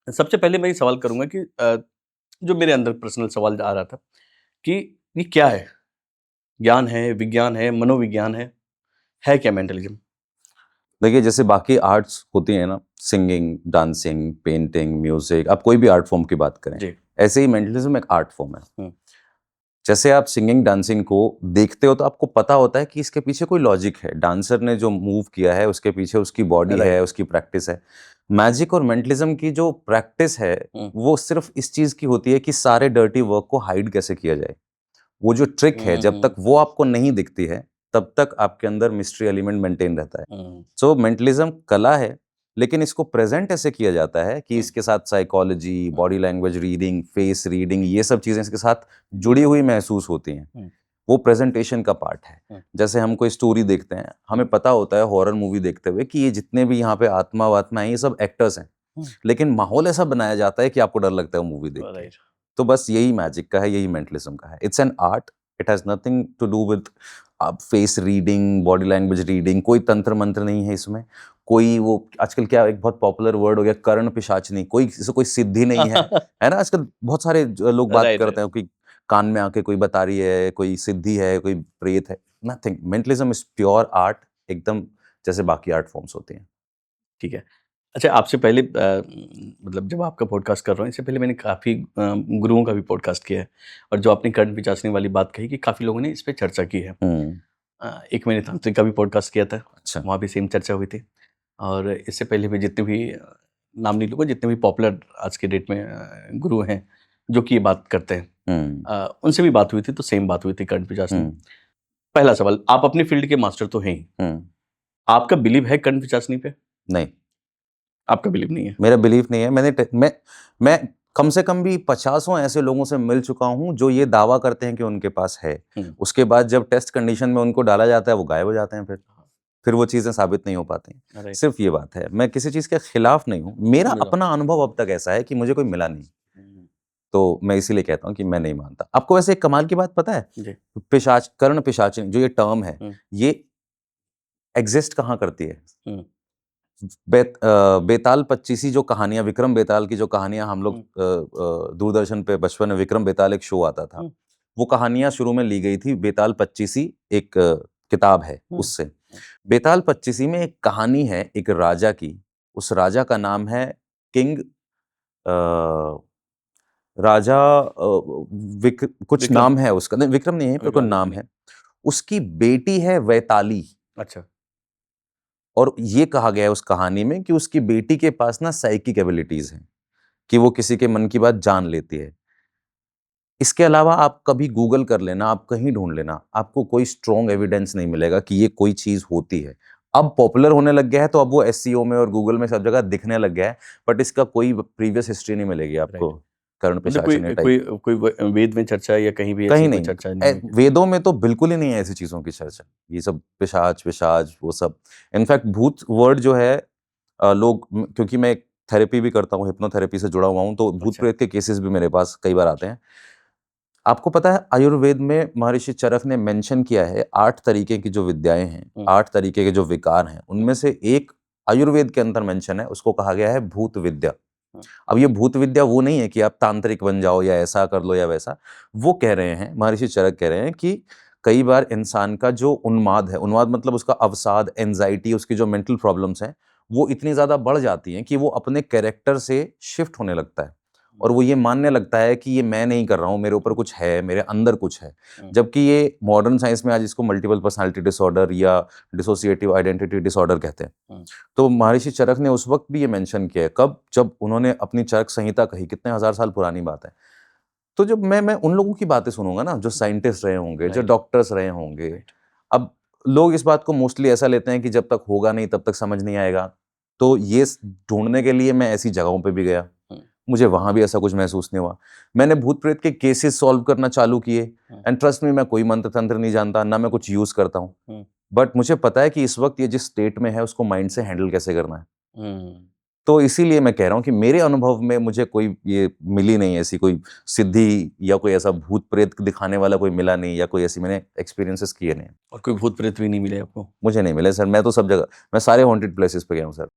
सबसे पहले मैं ये सवाल करूँगा कि जो मेरे अंदर पर्सनल सवाल आ रहा था कि ये क्या है? ज्ञान है, विज्ञान है, मनोविज्ञान है क्या मेंटलिज़्म? देखिए, जैसे बाकी आर्ट्स होती हैं ना, सिंगिंग, डांसिंग, पेंटिंग, म्यूज़िक, आप कोई भी आर्ट फ़ॉर्म की बात करें, जी। ऐसे ही मेंटलिज़्म एक आर्ट फ़ॉर्म है। हुँ, जैसे आप सिंगिंग, डांसिंग को देखते हो तो आपको पता होता है कि इसके पीछे कोई लॉजिक है। डांसर ने जो मूव किया है, उसके पीछे उसकी बॉडी राइट। है, उसकी प्रैक्टिस है। मैजिक और मेंटलिज़्म की जो प्रैक्टिस है, हुँ, वो सिर्फ़ इस चीज़ की होती है कि सारे डर्टी वर्क को हाइड कैसे किया जाए। वो जो ट्रिक है, जब तक हुँ, वो आपको नहीं दिखती है, तब तक आपके अंदर मिस्ट्री एलिमेंट मेंटेन रहता है। हुँ, सो मेंटलिज्म कला है, लेकिन इसको प्रेज़ेंट ऐसे किया जाता है कि हुँ, इसके साथ साइकोलॉजी, हुँ, body language reading, face reading ये सब चीज़ें इसके साथ जुड़ी हुई महसूस होती हैं। हुँ, वो प्रेज़ेंटेशन का पार्ट है। हुँ, जैसे हम कोई स्टोरी देखते हैं, हमें पता होता है हॉरर मूवी देखते हुए कि ये जितने भी यहाँ पे आत्मा-वात्मा हैं, ये सब एक्टर्स हैं। हुँ, लेकिन माहौल ऐसा बनाया जाता है कि आपको डर लगता है वो मूवी देख के। राइट। तो बस यही मैजिक का है, यही मेंटलिज्म का है। It's an art, it has nothing to do with face reading, body language reading, कोई तंत्र-मंत्र नहीं है इसमें। कोई वो आजकल क्या एक बहुत पॉपुलर वर्ड हो गया कर्ण पिशाचनी, कोई इसे कोई सिद्धि नहीं है ना? आजकल बहुत सारे लोग बात राइट, करते राइट। हैं कि कान में आके कोई बता रही है, कोई सिद्धि है, कोई प्रेत है, nothing. Mentalism is pure art एकदम जैसे बाकी आर्ट फॉर्म्स होती हैं। ठीक है। अच्छा आपसे पहले मतलब जब आपका पॉडकास्ट कर रहा हूँ, इससे पहले मैंने काफ़ी गुरुओं का भी पॉडकास्ट किया है और जो आपने कर्ण पिचासने वाली बात कही कि काफ़ी लोगों ने इस पे चर्चा की है। हुँ, एक मैंने तांत्रिक का भी पॉडकास्ट किया था, अच्छा। वहाँ भी सेम चर्चा हुई थी और इससे पहले भी जितने भी नाम नहीं लूँगा, जितने भी पॉपुलर आज के डेट में गुरु हैं, जो कि ये बात करते हैं हुँ, उनसे भी बात हुई थी, तो सेम बात हुई थी कर्ण पिचासने। हुँ, पहला सवाल, आप अपनी फ़ील्ड के मास्टर तो हैं ही, हुँ, आपका बिलीव है कर्ण पिचासनी पे? नहीं। आपका बिलीव नहीं है? मेरा बिलीफ नहीं है। मैं कम से कम भी पचासों ऐसे लोगों से मिल चुका हूँ, जो ये दावा करते हैं कि उनके पास है। हुँ, उसके बाद जब टेस्ट कंडीशन में उनको डाला जाता है, वो गायब हो जाते हैं फिर। हाँ, फिर वो चीज़ें साबित नहीं हो पाती हैं। राइट, सिर्फ़ ये बात है। मैं किसी चीज़ के खिलाफ नहीं हूँ। मेरा समझ रहा हूँ। अपना अनुभव अब तक ऐसा है कि मुझे कोई मिला नहीं। हुँ, तो मैं इसीलिए कहता हूँ कि मैं नहीं मानता। आपको वैसे एक कमाल की बात पता है? जी, पिशाच कर्ण पिशाचिनी जो ये टर्म है, हुँ, ये एक्ज़िस्ट कहाँ करती है? हुँ, बेताल पच्चीसी जो कहानियाँ विक्रम बेताल की जो कहानियाँ हम लोग हुँ, दूरदर्शन पे बचपन में विक्रम बेताल एक शो आता था। हुँ, वो कहानियाँ शुरू में ली गई थी बेताल पच्चीसी एक किताब है हुँ, उससे। हुँ, बेताल पच्चीसी में एक कहानी है एक राजा की, उस राजा का नाम है किंग राजा कुछ विक्रम, नाम है उसका नहीं विक्रम नहीं है पर कोई विक्रमादित्य नाम नहीं। है। उसकी बेटी है वैताली। अच्छा, और ये कहा गया है उस कहानी में कि उसकी बेटी के पास ना साइकिक एबिलिटीज़ हैं, कि वो किसी के मन की बात जान लेती है। इसके अलावा आप कभी गूगल कर लेना, आप कहीं ढूँढ लेना, आपको कोई स्ट्रॉन्ग एविडेंस नहीं मिलेगा कि ये कोई चीज़ होती है। अब पॉपुलर होने लग गया है तो अब वो एसईओ में और गूगल में सब जगह दिखने लग गया है, बट इसका कोई प्रीवियस हिस्ट्री नहीं मिलेगी आपको, राइट। कर्ण मतलब कोई पिशाचिनी टाइप। कोई कोई वेद में चर्चा है या कहीं भी कहीं ऐसी कोई नहीं। चर्चा नहीं हुई है? वेदों में तो बिल्कुल ही नहीं है ऐसी चीज़ों की चर्चा। ये सब पिशाच-विशाच वो सब। इनफैक्ट भूत वर्ड जो है लोग क्योंकि मैं एक थेरेपी भी करता हूँ, हिप्नोथेरेपी से जुड़ा हुआ हूँ, तो अच्छा, भूत-प्रेत के केसेस भी मेरे पास कई बार आते हैं। आपको पता है आयुर्वेद में महर्षि चरक ने मेंशन किया है 8 तरीके की जो विद्याएँ हैं, हुँ, 8 तरीके के जो विकार हैं, हुँ, उनमें से एक आयुर्वेद के अंदर मेंशन है, उसको कहा गया है भूत विद्या। हुँ, अब ये भूत विद्या वो नहीं है कि आप तांत्रिक बन जाओ या ऐसा कर लो या वैसा। वो कह रहे हैं, महर्षि चरक कह रहे हैं कि कई बार इंसान का जो उन्माद है, उन्माद मतलब उसका अवसाद, एंग्ज़ायटी, उसकी जो मेंटल प्रॉब्लम्स हैं, वो इतनी ज़्यादा बढ़ जाती हैं कि वो अपने कैरेक्टर से शिफ्ट होने लगता है। हुँ, और वो ये मानने लगता है कि ये मैं नहीं कर रहा हूँ, मेरे ऊपर कुछ है, मेरे अंदर कुछ है। हुँ, जबकि ये मॉडर्न साइंस में आज इसको मल्टीपल पर्सनैलिटी डिसऑर्डर या डिसोसिएटिव आइडेंटिटी डिसऑर्डर कहते हैं। हुँ, तो महर्षि चरक ने उस वक़्त भी ये मेंशन किया है, कब? जब उन्होंने अपनी चरक संहिता कही, कितने हज़ार साल पुरानी बात है। तो जब मैं उन लोगों की बातें सुनूँगा ना, जो साइंटिस्ट रहे होंगे, जो राइट, डॉक्टर्स रहे होंगे। राइट, अब लोग इस बात को मोस्टली ऐसा लेते हैं कि जब तक होगा नहीं, तब तक समझ नहीं आएगा। तो ये ढूँढने के लिए मैं ऐसी जगहों पे भी गया। हुँ, मुझे वहाँ भी ऐसा कुछ महसूस नहीं हुआ। मैंने भूत-प्रेत के केसेस सॉल्व करना चालू किए हुँ, एंड ट्रस्ट मी मैं कोई मंत्र-तंत्र नहीं जानता, ना मैं कुछ यूज़ करता हूँ। हुँ, बट मुझे पता है कि इस वक़्त ये जिस स्टेट में है, उसको माइंड से हैंडल कैसे करना है। हुँ, तो इसीलिए मैं कह रहा हूँ कि मेरे अनुभव में मुझे कोई ये मिली नहीं ऐसी कोई सिद्धि या कोई ऐसा भूत-प्रेत दिखाने वाला कोई मिला नहीं या कोई ऐसी मैंने एक्सपीरियंसेस किए नहीं। और कोई भूत-प्रेत भी नहीं मिले आपको? मुझे नहीं मिले सर, मैं तो सब जगह मैं सारे हॉन्टेड प्लेसेस पे गया हूँ सर।